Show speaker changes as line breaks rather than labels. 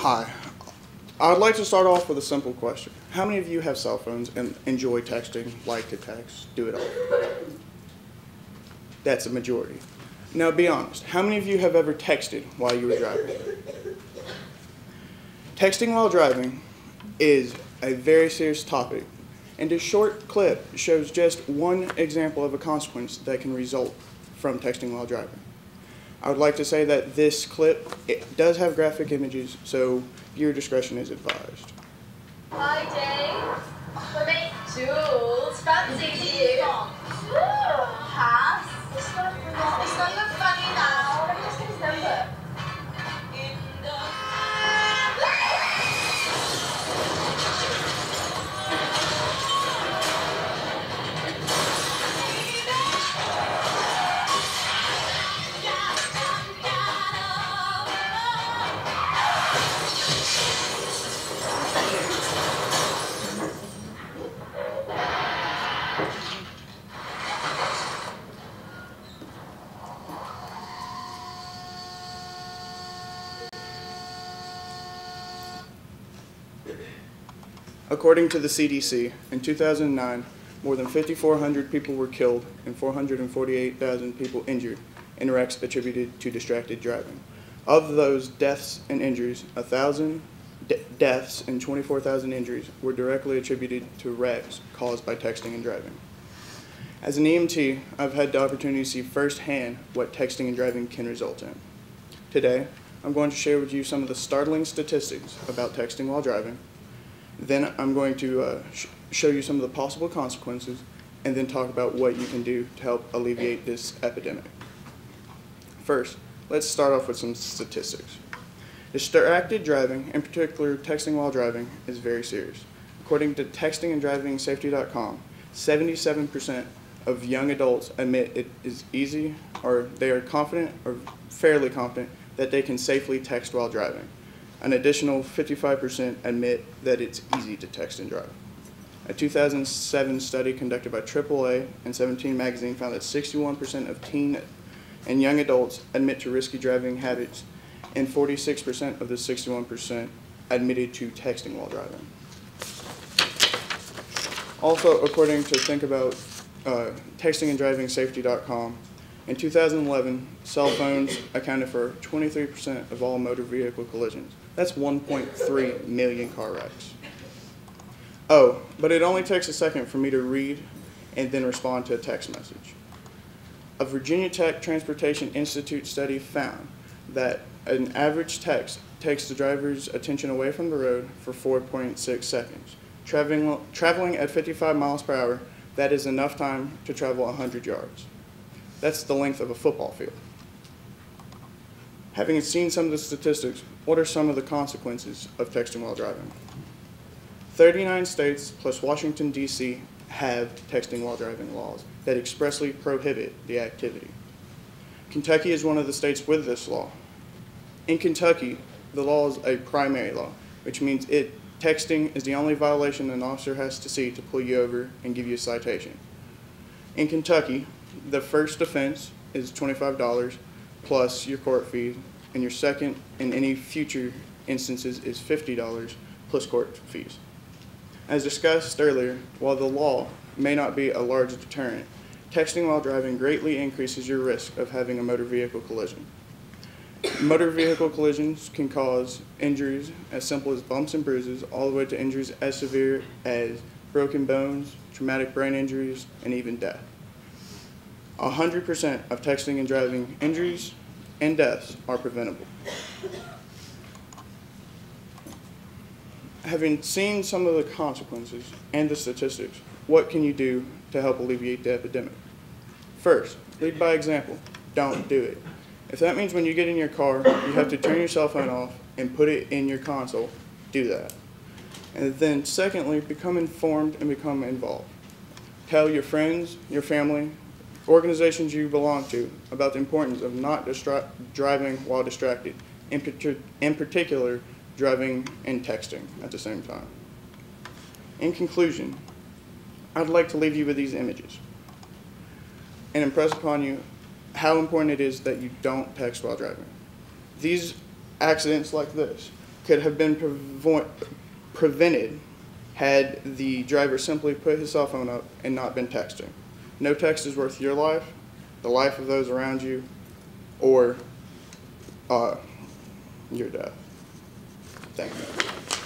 Hi. I would like to start off with a simple question. How many of you have cell phones and enjoy texting, like to text, do it all? That's a majority. Now be honest, how many of you have ever texted while you were driving? Texting while driving is a very serious topic, and this short clip shows just one example of a consequence that can result from texting while driving. I would like to say that this clip, it does have graphic images, so viewer discretion is advised.
Hi, Dave. For me, Jules. Fancy you. Pass. It's not look funny now. Let me just get his number.
According to the CDC, in 2009, more than 5,400 people were killed and 448,000 people injured in wrecks attributed to distracted driving. Of those deaths and injuries, 1,000 deaths and 24,000 injuries were directly attributed to wrecks caused by texting and driving. As an EMT, I've had the opportunity to see firsthand what texting and driving can result in. Today, I'm going to share with you some of the startling statistics about texting while driving. Then I'm going to show you some of the possible consequences, and then talk about what you can do to help alleviate this epidemic. First, let's start off with some statistics. Distracted driving, in particular texting while driving, is very serious. According to textinganddrivingsafety.com, 77% of young adults admit it is easy, or they are confident or fairly confident that they can safely text while driving. An additional 55% admit that it's easy to text and drive. A 2007 study conducted by AAA and 17 magazine found that 61% of teen and young adults admit to risky driving habits, and 46% of the 61% admitted to texting while driving. Also, according to textinganddrivingsafety.com, in 2011, cell phones accounted for 23% of all motor vehicle collisions. That's 1.3 million car wrecks. Oh, but it only takes a second for me to read and then respond to a text message. A Virginia Tech Transportation Institute study found that an average text takes the driver's attention away from the road for 4.6 seconds. Traveling at 55 miles per hour, that is enough time to travel 100 yards. That's the length of a football field. Having seen some of the statistics, what are some of the consequences of texting while driving? 39 states plus Washington, D.C. have texting while driving laws that expressly prohibit the activity. Kentucky is one of the states with this law. In Kentucky, the law is a primary law, which means texting is the only violation an officer has to see to pull you over and give you a citation. In Kentucky, the first offense is $25 plus your court fee, and your second and any future instances is $50 plus court fees. As discussed earlier, while the law may not be a large deterrent, texting while driving greatly increases your risk of having a motor vehicle collision. Motor vehicle collisions can cause injuries as simple as bumps and bruises, all the way to injuries as severe as broken bones, traumatic brain injuries, and even death. 100% of texting and driving injuries and deaths are preventable. Having seen some of the consequences and the statistics, what can you do to help alleviate the epidemic? First, lead by example. Don't do it. If that means when you get in your car, you have to turn your cell phone off and put it in your console, do that. And then secondly, become informed and become involved. Tell your friends, your family, organizations you belong to about the importance of not driving while distracted, in particular, driving and texting at the same time. In conclusion, I'd like to leave you with these images and impress upon you how important it is that you don't text while driving. These accidents like this could have been prevented had the driver simply put his cell phone up and not been texting. No text is worth your life, the life of those around you, or your death. Thank you.